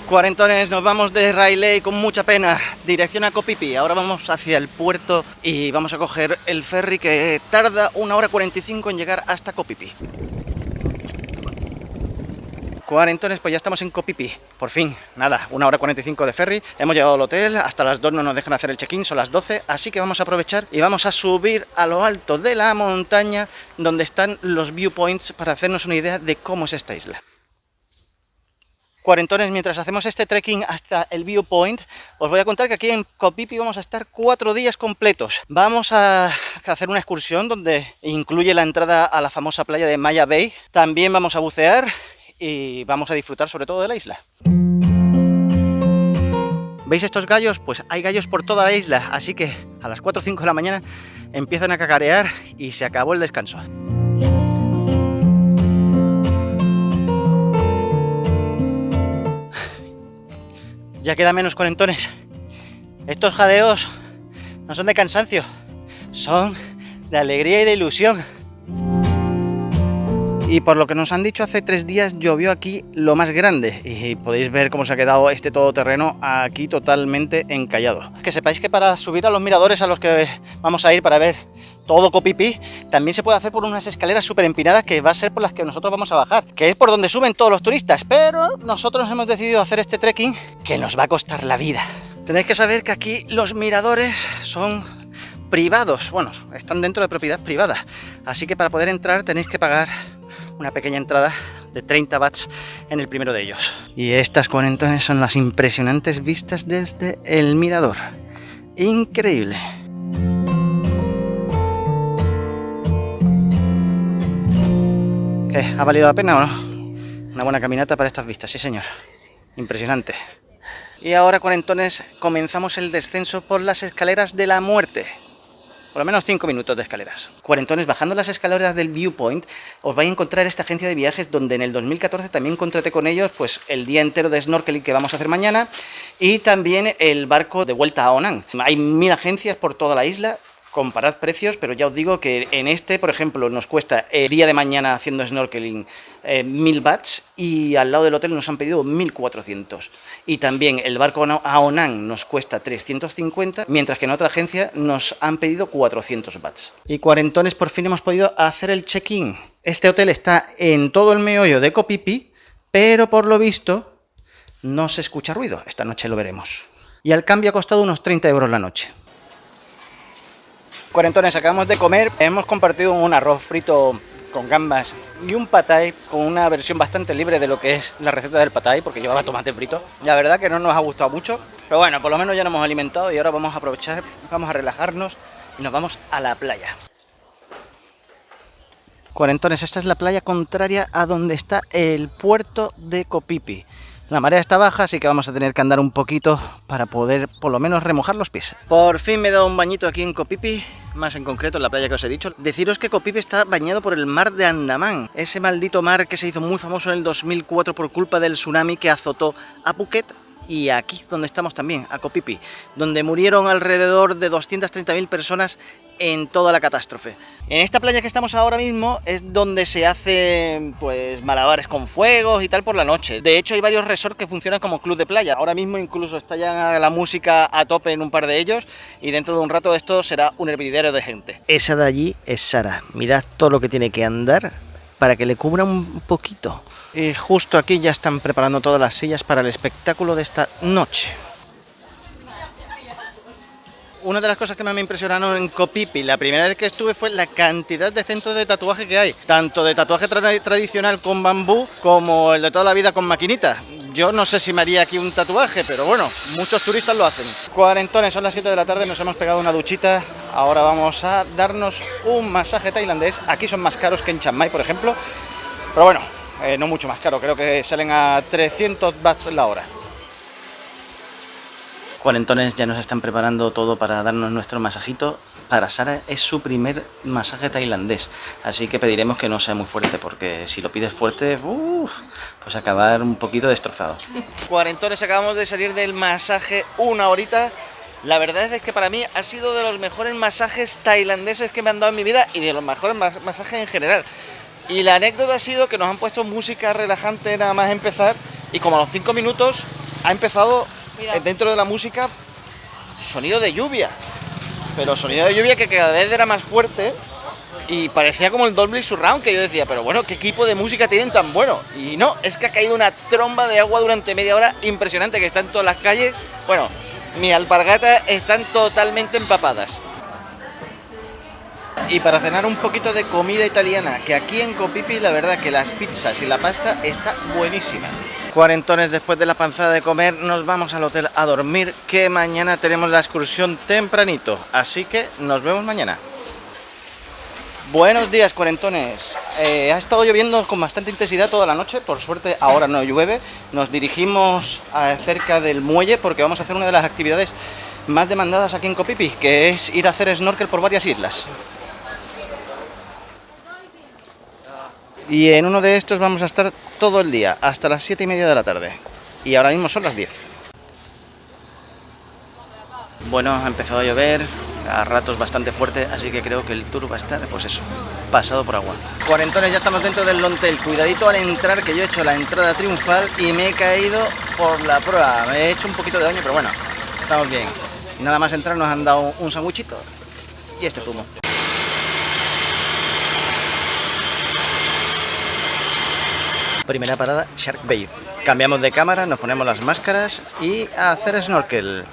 Cuarentones, nos vamos de Rayleigh con mucha pena, dirección a Koh Phi Phi. Ahora vamos hacia el puerto y vamos a coger el ferry que tarda 1 hora 45 en llegar hasta Koh Phi Phi. Cuarentones, pues ya estamos en Koh Phi Phi, por fin, nada, 1 hora 45 de ferry, hemos llegado al hotel, hasta las 2 no nos dejan hacer el check-in, son las 12, así que vamos a aprovechar y vamos a subir a lo alto de la montaña donde están los viewpoints para hacernos una idea de cómo es esta isla. Cuarentones, mientras hacemos este trekking hasta el viewpoint, os voy a contar que aquí en Koh Phi Phi vamos a estar 4 días completos. Vamos a hacer una excursión donde incluye la entrada a la famosa playa de Maya Bay. También vamos a bucear y vamos a disfrutar sobre todo de la isla. ¿Veis estos gallos? Pues hay gallos por toda la isla, así que a las 4 o 5 de la mañana empiezan a cacarear y se acabó el descanso. Ya queda menos, cuarentones. Estos jadeos no son de cansancio, son de alegría y de ilusión. Y por lo que nos han dicho, hace 3 días llovió aquí lo más grande y podéis ver cómo se ha quedado este todoterreno aquí totalmente encallado. Que sepáis que para subir a los miradores a los que vamos a ir para ver todo Koh Phi Phi, también se puede hacer por unas escaleras súper empinadas que va a ser por las que nosotros vamos a bajar, que es por donde suben todos los turistas, pero nosotros hemos decidido hacer este trekking que nos va a costar la vida. Tenéis que saber que aquí los miradores son privados, bueno, están dentro de propiedad privada, así que para poder entrar tenéis que pagar una pequeña entrada de 30 bahts en el primero de ellos. Y estas, cuarentones, son las impresionantes vistas desde el mirador. Increíble. ¿Qué? ¿Ha valido la pena o no? Una buena caminata para estas vistas, sí señor. Impresionante. Y ahora, cuarentones, comenzamos el descenso por las escaleras de la muerte. Por lo menos 5 minutos de escaleras. Cuarentones, bajando las escaleras del viewpoint, os vais a encontrar esta agencia de viajes donde en el 2014 también contraté con ellos pues el día entero de snorkeling que vamos a hacer mañana y también el barco de vuelta a Onang. Hay 1000 agencias por toda la isla. Comparad precios, pero ya os digo que en este, por ejemplo, nos cuesta el día de mañana haciendo snorkeling 1000 bahts y al lado del hotel nos han pedido 1400. Y también el barco a Onang nos cuesta 350, mientras que en otra agencia nos han pedido 400 bahts. Y cuarentones, por fin hemos podido hacer el check-in. Este hotel está en todo el meollo de Koh Phi Phi, pero por lo visto no se escucha ruido. Esta noche lo veremos. Y al cambio ha costado unos 30 euros la noche. Cuarentones, acabamos de comer, hemos compartido un arroz frito con gambas y un pad thai con una versión bastante libre de lo que es la receta del pad thai, porque llevaba tomate frito. La verdad que no nos ha gustado mucho, pero bueno, por lo menos ya nos hemos alimentado y ahora vamos a aprovechar, vamos a relajarnos y nos vamos a la playa. Cuarentones, esta es la playa contraria a donde está el puerto de Koh Phi Phi. La marea está baja, así que vamos a tener que andar un poquito para poder por lo menos remojar los pies. Por fin me he dado un bañito aquí en Koh Phi Phi, más en concreto en la playa que os he dicho. Deciros que Koh Phi Phi está bañado por el mar de Andamán, ese maldito mar que se hizo muy famoso en el 2004 por culpa del tsunami que azotó a Phuket. Y aquí donde estamos también, a Koh Phi Phi, donde murieron alrededor de 230.000 personas en toda la catástrofe. En esta playa que estamos ahora mismo es donde se hacen pues malabares con fuegos y tal por la noche. De hecho hay varios resorts que funcionan como club de playa. Ahora mismo incluso está ya la música a tope en un par de ellos y dentro de un rato esto será un hervidero de gente. Esa de allí es Sara. Mirad todo lo que tiene que andar para que le cubra un poquito. Y justo aquí ya están preparando todas las sillas para el espectáculo de esta noche. Una de las cosas que más me impresionaron en Koh Phi Phi la primera vez que estuve fue la cantidad de centros de tatuaje que hay. Tanto de tatuaje tradicional con bambú como el de toda la vida con maquinita. Yo no sé si me haría aquí un tatuaje, pero bueno, muchos turistas lo hacen. Cuarentones, son las 7 de la tarde, nos hemos pegado una duchita. Ahora vamos a darnos un masaje tailandés. Aquí son más caros que en Chiang Mai, por ejemplo. Pero bueno, no mucho más caro, creo que salen a 300 bahts la hora. Cuarentones, ya nos están preparando todo para darnos nuestro masajito. Para Sara es su primer masaje tailandés, así que pediremos que no sea muy fuerte, porque si lo pides fuerte, pues acabar un poquito destrozado. Cuarentones, acabamos de salir del masaje 1 horita. La verdad es que para mí ha sido de los mejores masajes tailandeses que me han dado en mi vida y de los mejores masajes en general. Y la anécdota ha sido que nos han puesto música relajante nada más empezar y como a los 5 minutos ha empezado dentro de la música sonido de lluvia, pero sonido de lluvia que cada vez era más fuerte y parecía como el Dolby Surround, que yo decía, pero bueno, ¿qué equipo de música tienen tan bueno? Y no, es que ha caído una tromba de agua durante media hora impresionante, que está en todas las calles. Bueno, mi alpargata están totalmente empapadas. Y para cenar un poquito de comida italiana, que aquí en Copipi la verdad que las pizzas y la pasta está buenísima. Cuarentones, después de la panzada de comer nos vamos al hotel a dormir, que mañana tenemos la excursión tempranito, así que nos vemos mañana. Buenos días, cuarentones. Ha estado lloviendo con bastante intensidad toda la noche, por suerte ahora no llueve. Nos dirigimos cerca del muelle porque vamos a hacer una de las actividades más demandadas aquí en Copipi, que es ir a hacer snorkel por varias islas. Y en uno de estos vamos a estar todo el día, hasta las 7:30 de la tarde. Y ahora mismo son las 10. Bueno, ha empezado a llover, a ratos bastante fuerte, así que creo que el tour va a estar, pues eso, pasado por agua. Cuarentones, ya estamos dentro del Lontel. Cuidadito al entrar, que yo he hecho la entrada triunfal y me he caído por la prueba. Me he hecho un poquito de daño, pero bueno, estamos bien. Nada más entrar nos han dado un sandwichito y este zumo. Primera parada, Shark Bay. Cambiamos de cámara, nos ponemos las máscaras y a hacer snorkel.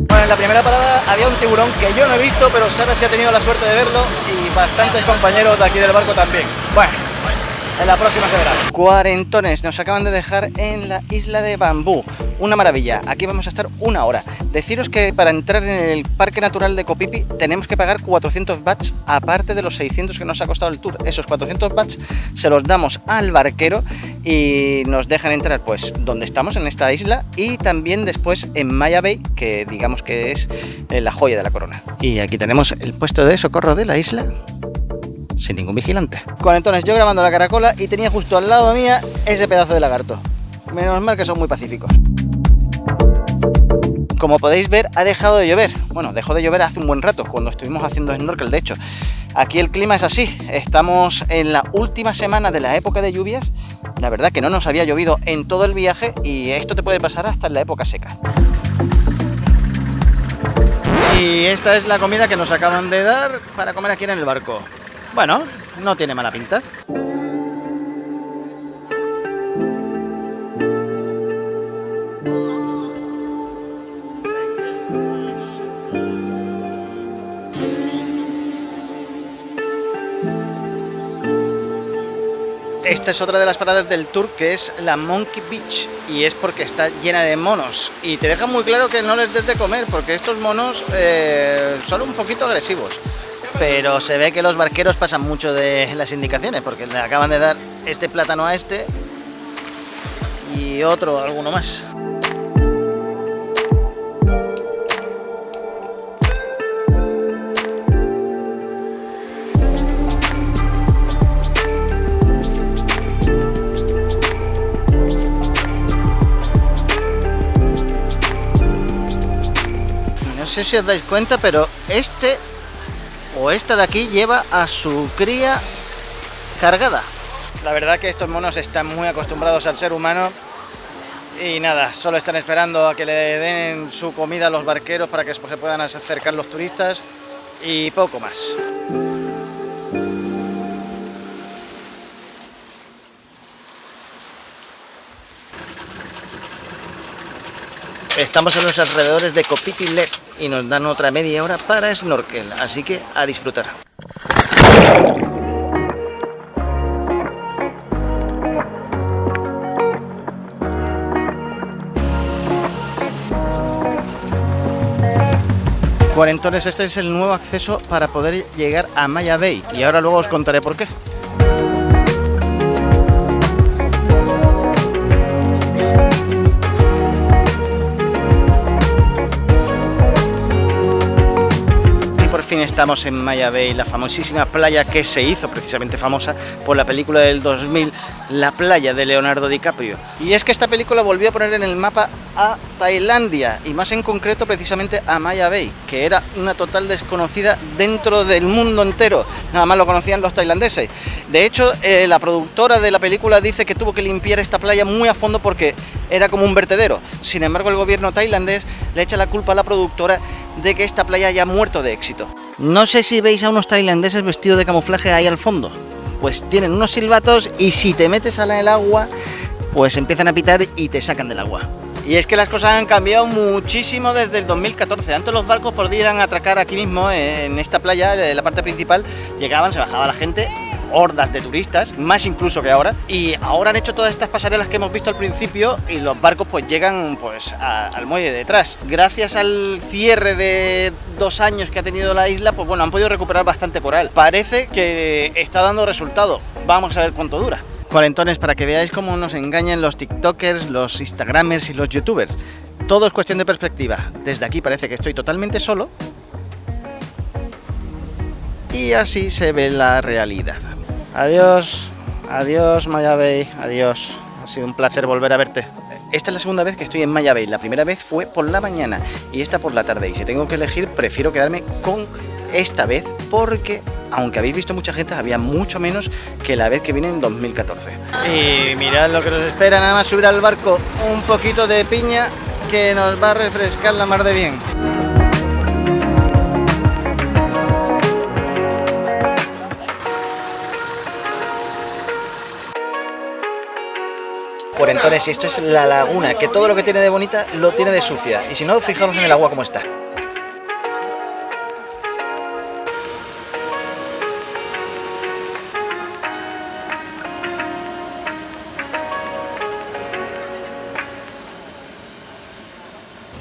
Bueno, en la primera parada había un tiburón que yo no he visto, pero Sara sí ha tenido la suerte de verlo y bastantes compañeros de aquí del barco también. Bueno, en la próxima se verá. Cuarentones, nos acaban de dejar en la isla de Bambú. Una maravilla, aquí vamos a estar una hora. Deciros que para entrar en el Parque Natural de Copipi tenemos que pagar 400 bahts, aparte de los 600 que nos ha costado el tour. Esos 400 bahts se los damos al barquero y nos dejan entrar pues donde estamos, en esta isla, y también después en Maya Bay, que digamos que es la joya de la corona. Y aquí tenemos el puesto de socorro de la isla, sin ningún vigilante. Cuarentones, yo grabando la caracola y tenía justo al lado mía ese pedazo de lagarto. Menos mal que son muy pacíficos. Como podéis ver, ha dejado de llover. Bueno, dejó de llover hace un buen rato, cuando estuvimos haciendo snorkel, de hecho. Aquí el clima es así, estamos en la última semana de la época de lluvias. La verdad que no nos había llovido en todo el viaje y esto te puede pasar hasta en la época seca. Y esta es la comida que nos acaban de dar para comer aquí en el barco. Bueno, no tiene mala pinta. Esta es otra de las paradas del tour, que es la Monkey Beach, y es porque está llena de monos y te dejan muy claro que no les des de comer porque estos monos son un poquito agresivos, pero se ve que los barqueros pasan mucho de las indicaciones porque le acaban de dar este plátano a este y otro, alguno más. No sé si os dais cuenta, pero este o esta de aquí lleva a su cría cargada. La verdad que estos monos están muy acostumbrados al ser humano y nada, solo están esperando a que le den su comida a los barqueros para que se puedan acercar los turistas y poco más. Estamos en los alrededores de Copipi Lake y nos dan otra media hora para snorkel, así que a disfrutar. Cuarentones, este es el nuevo acceso para poder llegar a Maya Bay y ahora luego os contaré por qué. fin estamos en Maya Bay, la famosísima playa que se hizo precisamente famosa por la película del 2000, La playa de Leonardo DiCaprio. Y es que esta película volvió a poner en el mapa a Tailandia, y más en concreto precisamente a Maya Bay, que era una total desconocida dentro del mundo entero, nada más lo conocían los tailandeses. De hecho, la productora de la película dice que tuvo que limpiar esta playa muy a fondo porque era como un vertedero. Sin embargo, el gobierno tailandés le echa la culpa a la productora de que esta playa haya muerto de éxito. No sé si veis a unos tailandeses vestidos de camuflaje ahí al fondo. Pues tienen unos silbatos y si te metes en el agua, pues empiezan a pitar y te sacan del agua. Y es que las cosas han cambiado muchísimo desde el 2014. Antes los barcos podían atracar aquí mismo, en esta playa, en la parte principal. Llegaban, se bajaba la gente, hordas de turistas, más incluso que ahora. Y ahora han hecho todas estas pasarelas que hemos visto al principio y los barcos pues llegan pues al muelle de detrás. Gracias al cierre de 2 años que ha tenido la isla, pues bueno, han podido recuperar bastante coral. Parece que está dando resultado. Vamos a ver cuánto dura. Cuarentones, para que veáis cómo nos engañan los tiktokers, los instagramers y los youtubers. Todo es cuestión de perspectiva. Desde aquí parece que estoy totalmente solo y así se ve la realidad. Adiós, adiós Maya Bay, adiós. Ha sido un placer volver a verte. Esta es la segunda vez que estoy en Maya Bay. La primera vez fue por la mañana y esta por la tarde. Y si tengo que elegir, prefiero quedarme con esta vez porque, aunque habéis visto mucha gente, había mucho menos que la vez que vine en 2014. Y mirad lo que nos espera, nada más subir al barco, un poquito de piña que nos va a refrescar la mar de bien. Cuarentones, y esto es la laguna, que todo lo que tiene de bonita lo tiene de sucia. Y si no, fijaros en el agua cómo está.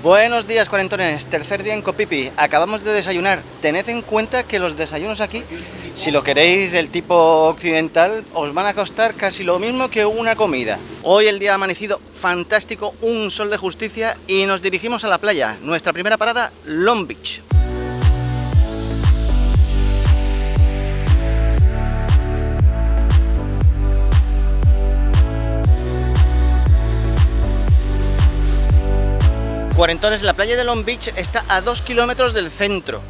Buenos días, cuarentones, tercer día en Copipi. Acabamos de desayunar. Tened en cuenta que los desayunos aquí, si lo queréis del tipo occidental, os van a costar casi lo mismo que una comida. Hoy el día ha amanecido fantástico, un sol de justicia, y nos dirigimos a la playa. Nuestra primera parada, Long Beach. Cuarentones, la playa de Long Beach está a 2 kilómetros del centro.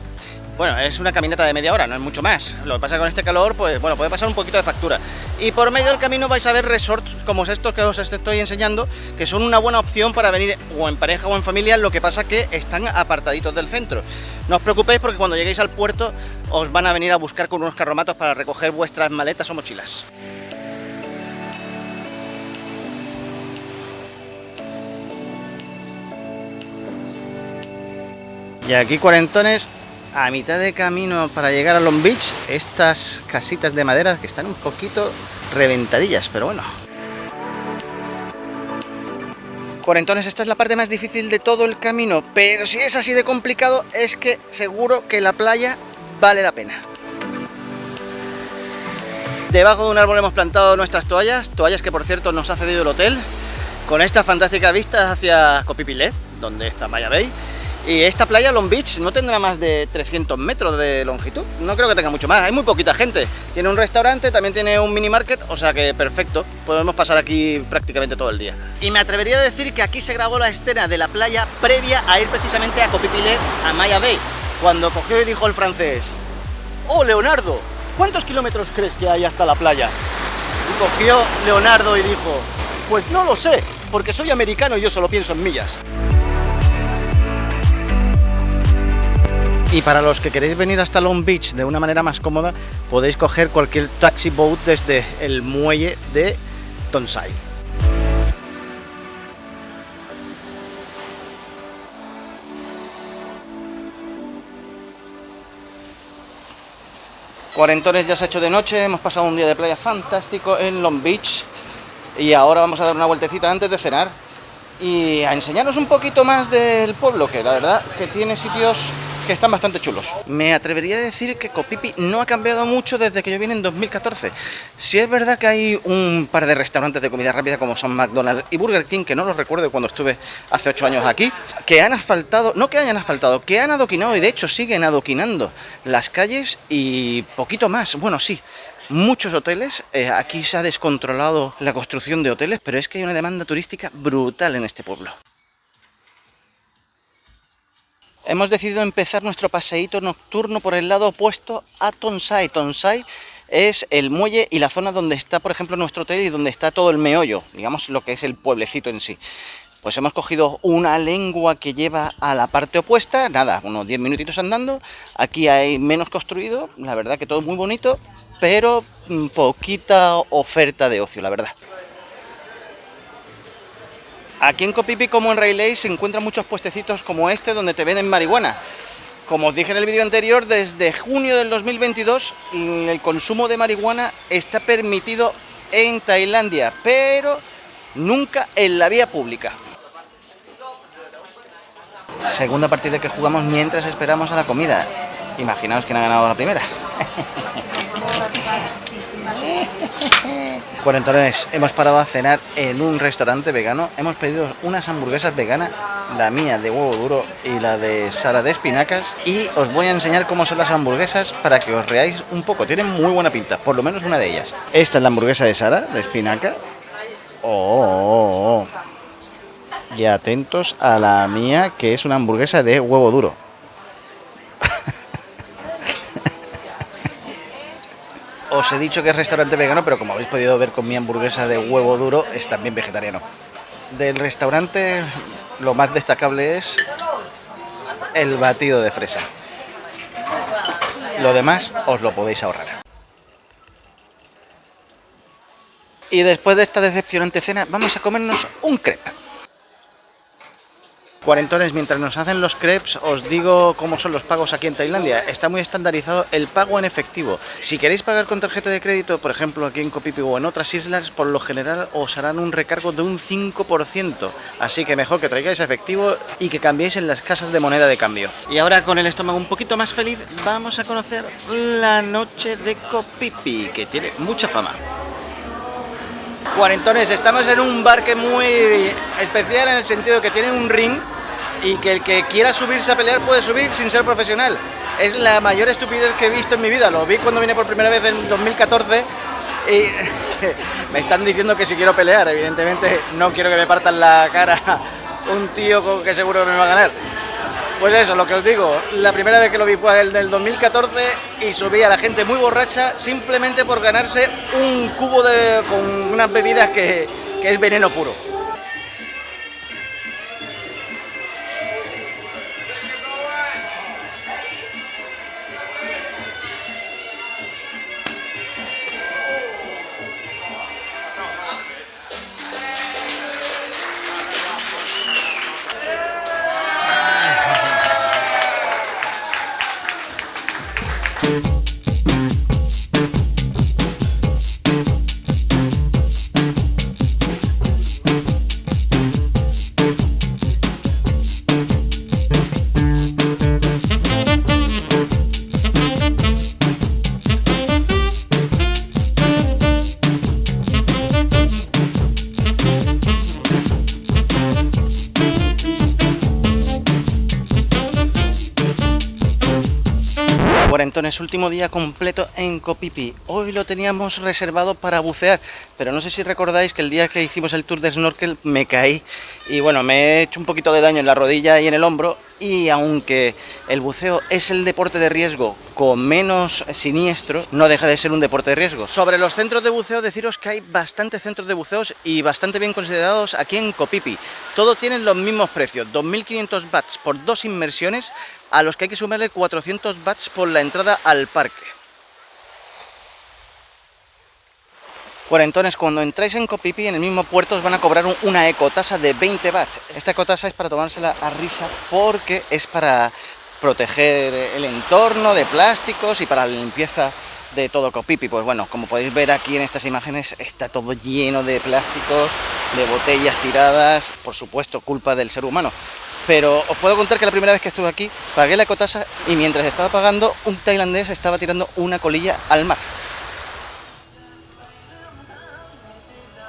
Bueno, es una caminata de media hora, no es mucho más. Lo que pasa con este calor, pues bueno, puede pasar un poquito de factura. Y por medio del camino vais a ver resorts como estos que os estoy enseñando, que son una buena opción para venir o en pareja o en familia. Lo que pasa que están apartaditos del centro. No os preocupéis porque cuando lleguéis al puerto os van a venir a buscar con unos carromatos para recoger vuestras maletas o mochilas. Y aquí, cuarentones, a mitad de camino para llegar a Long Beach, estas casitas de madera que están un poquito reventadillas, pero bueno. Cuarentones, esta es la parte más difícil de todo el camino, pero si es así de complicado, es que seguro que la playa vale la pena. Debajo de un árbol hemos plantado nuestras toallas que por cierto nos ha cedido el hotel, con esta fantástica vista hacia Koh Phi Phi Led, donde está Maya Bay. Y esta playa, Long Beach, no tendrá más de 300 metros de longitud. No creo que tenga mucho más, hay muy poquita gente. Tiene un restaurante, también tiene un mini market, o sea que perfecto. Podemos pasar aquí prácticamente todo el día. Y me atrevería a decir que aquí se grabó la escena de la playa previa a ir precisamente a Koh Phi Phi Led, a Maya Bay. Cuando cogió y dijo el francés: "Oh, Leonardo, ¿cuántos kilómetros crees que hay hasta la playa?". Y cogió Leonardo y dijo: "Pues no lo sé, porque soy americano y yo solo pienso en millas". Y para los que queréis venir hasta Long Beach de una manera más cómoda, podéis coger cualquier taxi boat desde el muelle de Tonsai. Cuarentones, ya se ha hecho de noche, hemos pasado un día de playa fantástico en Long Beach y ahora vamos a dar una vueltecita antes de cenar y a enseñaros un poquito más del pueblo, que la verdad que tiene sitios que están bastante chulos. Me atrevería a decir que Copipi no ha cambiado mucho desde que yo vine en 2014. Sí es verdad que hay un par de restaurantes de comida rápida como son McDonald's y Burger King, que no los recuerdo cuando estuve hace 8 años aquí, que han asfaltado, no que hayan asfaltado, que han adoquinado y de hecho siguen adoquinando las calles y poquito más. Bueno, sí. Muchos hoteles, aquí se ha descontrolado la construcción de hoteles, pero es que hay una demanda turística brutal en este pueblo. Hemos decidido empezar nuestro paseíto nocturno por el lado opuesto a Tonsai. Tonsai es el muelle y la zona donde está, por ejemplo, nuestro hotel y donde está todo el meollo, digamos lo que es el pueblecito en sí. Pues hemos cogido una lengua que lleva a la parte opuesta, nada, unos 10 minutitos andando. Aquí hay menos construido, la verdad que todo muy bonito, pero poquita oferta de ocio, la verdad. Aquí en Copipi, como en Railay, se encuentran muchos puestecitos como este donde te venden marihuana. Como os dije en el vídeo anterior, desde junio del 2022 el consumo de marihuana está permitido en Tailandia, pero nunca en la vía pública. Segunda partida que jugamos mientras esperamos a la comida. Imaginaos quién ha ganado la primera. Cuarentones, hemos parado a cenar en un restaurante vegano. Hemos pedido unas hamburguesas veganas, la mía de huevo duro y la de Sara de espinacas. Y os voy a enseñar cómo son las hamburguesas para que os reáis un poco. Tienen muy buena pinta, por lo menos una de ellas. Esta es la hamburguesa de Sara, de espinaca. Y atentos a la mía, que es una hamburguesa de huevo duro. Os he dicho que es restaurante vegano, pero como habéis podido ver con mi hamburguesa de huevo duro, es también vegetariano. Del restaurante lo más destacable es el batido de fresa. Lo demás os lo podéis ahorrar. Y después de esta decepcionante cena, vamos a comernos un crepe. Cuarentones, mientras nos hacen los crepes, os digo cómo son los pagos aquí en Tailandia. Está muy estandarizado el pago en efectivo. Si queréis pagar con tarjeta de crédito, por ejemplo aquí en Koh Phi Phi o en otras islas, por lo general os harán un recargo de un 5%. Así que mejor que traigáis efectivo y que cambiéis en las casas de moneda de cambio. Y ahora, con el estómago un poquito más feliz, vamos a conocer la noche de Koh Phi Phi, que tiene mucha fama. Cuarentones, estamos en un bar que es muy especial en el sentido que tiene un ring y que el que quiera subirse a pelear puede subir sin ser profesional. Es la mayor estupidez que he visto en mi vida. Lo vi cuando vine por primera vez en 2014 y me están diciendo que si quiero pelear. Evidentemente no quiero que me partan la cara un tío que seguro me va a ganar. Pues eso, lo que os digo, la primera vez que lo vi fue el del 2014 y subí a la gente muy borracha simplemente por ganarse un cubo con unas bebidas que es veneno puro. Cuarentones, último día completo en Koh Phi Phi. Hoy lo teníamos reservado para bucear, pero no sé si recordáis que el día que hicimos el tour de snorkel me caí y bueno, me he hecho un poquito de daño en la rodilla y en el hombro, y aunque el buceo es el deporte de riesgo con menos siniestro, no deja de ser un deporte de riesgo. Sobre los centros de buceo, deciros que hay bastantes centros de buceos y bastante bien considerados aquí en Koh Phi Phi. Todos tienen los mismos precios, 2.500 bahts por 2 inmersiones, a los que hay que sumarle 400 bahts por la entrada al parque. Cuarentones, cuando entráis en Koh Phi Phi, en el mismo puerto os van a cobrar una ecotasa de 20 bahts. Esta ecotasa es para tomársela a risa porque es para proteger el entorno de plásticos y para la limpieza de todo Koh Phi Phi. Pues bueno, como podéis ver aquí en estas imágenes, está todo lleno de plásticos, de botellas tiradas, por supuesto culpa del ser humano. pero os puedo contar que la primera vez que estuve aquí pagué la ecotasa y mientras estaba pagando, un tailandés estaba tirando una colilla al mar.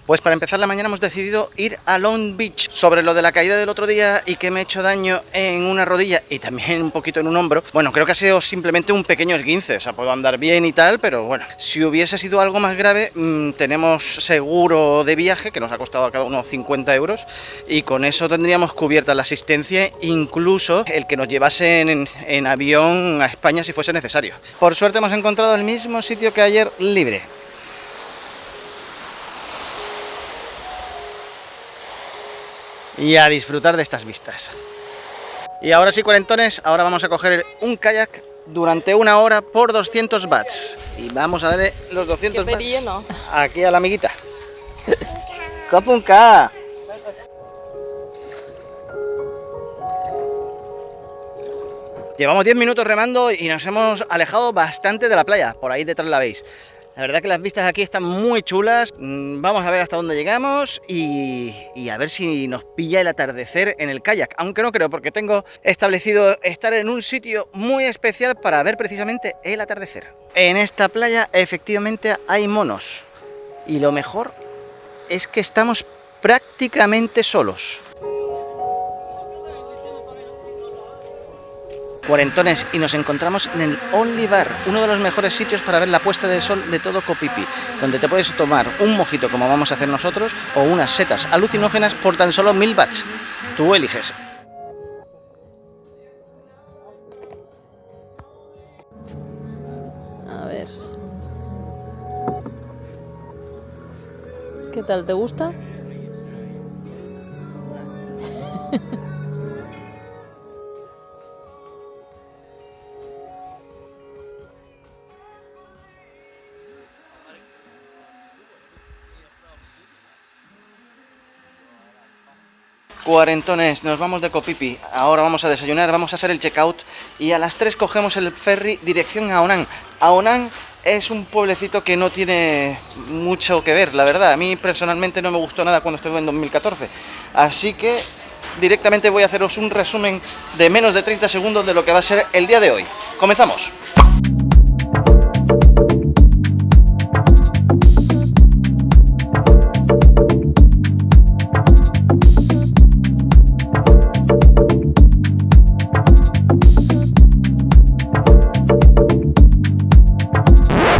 Pues para empezar la mañana hemos decidido ir a Long Beach. Sobre lo de la caída del otro día y que me he hecho daño en una rodilla y también un poquito en un hombro, bueno, creo que ha sido simplemente un pequeño esguince, o sea, puedo andar bien y tal, pero bueno, si hubiese sido algo más grave, tenemos seguro de viaje, que nos ha costado a cada uno 50 euros, y con eso tendríamos cubierta la asistencia, incluso el que nos llevasen en avión a España si fuese necesario. Por suerte hemos encontrado el mismo sitio que ayer libre. Y a disfrutar de estas vistas. Y ahora sí, cuarentones, ahora vamos a coger un kayak durante una hora por 200 bahts. Y vamos a darle los 200 bahts aquí a la amiguita. ¡Copunca! Llevamos 10 minutos remando y nos hemos alejado bastante de la playa. Por ahí detrás la veis. La verdad que las vistas aquí están muy chulas. Vamos a ver hasta dónde llegamos y a ver si nos pilla el atardecer en el kayak. Aunque no creo, porque tengo establecido estar en un sitio muy especial para ver precisamente el atardecer. En esta playa efectivamente hay monos. Y lo mejor es que estamos prácticamente solos. Cuarentones, y nos encontramos en el Only Bar, uno de los mejores sitios para ver la puesta de sol de todo Koh Phi Phi, donde te puedes tomar un mojito como vamos a hacer nosotros o unas setas alucinógenas por tan solo 1000 bahts. Tú eliges. A ver. ¿Qué tal? ¿Te gusta? 40, nos vamos de Koh Phi Phi. Ahora vamos a desayunar, vamos a hacer el checkout y a las 3 cogemos el ferry dirección a Ao Nang. Ao Nang es un pueblecito que no tiene mucho que ver, la verdad. A mí personalmente no me gustó nada cuando estuve en 2014. Así que directamente voy a haceros un resumen de menos de 30 segundos de lo que va a ser el día de hoy. ¡Comenzamos!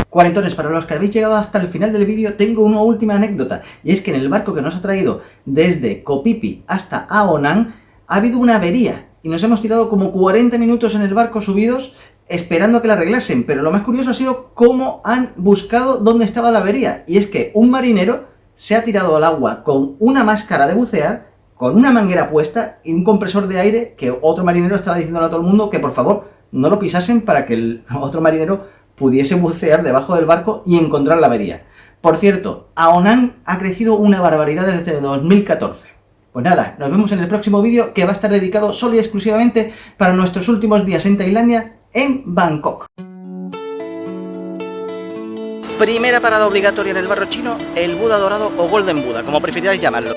Cuarentones, para los que habéis llegado hasta el final del vídeo, tengo una última anécdota, y es que en el barco que nos ha traído desde Koh Phi Phi hasta Ao Nang ha habido una avería, y nos hemos tirado como 40 minutos en el barco subidos esperando que la arreglasen, pero lo más curioso ha sido cómo han buscado dónde estaba la avería, y es que un marinero se ha tirado al agua con una máscara de bucear, con una manguera puesta y un compresor de aire que otro marinero estaba diciendo a todo el mundo que por favor no lo pisasen para que el otro marinero pudiese bucear debajo del barco y encontrar la avería. Por cierto, Ao Nang ha crecido una barbaridad desde 2014. Pues nada, nos vemos en el próximo vídeo, que va a estar dedicado solo y exclusivamente para nuestros últimos días en Tailandia, en Bangkok. Primera parada obligatoria en el barrio chino, el Buda dorado o Golden Buda, como prefiráis llamarlo.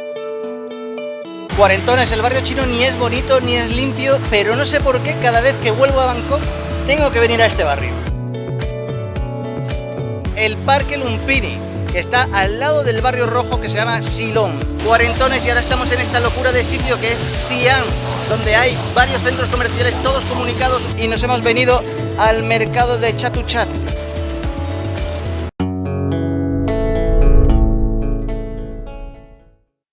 Cuarentones, el barrio chino ni es bonito ni es limpio, pero no sé por qué cada vez que vuelvo a Bangkok tengo que venir a este barrio. El Parque Lumpini, que está al lado del barrio rojo que se llama Silom. Cuarentones, y ahora estamos en esta locura de sitio que es Siam, donde hay varios centros comerciales todos comunicados y nos hemos venido al mercado de Chatuchak.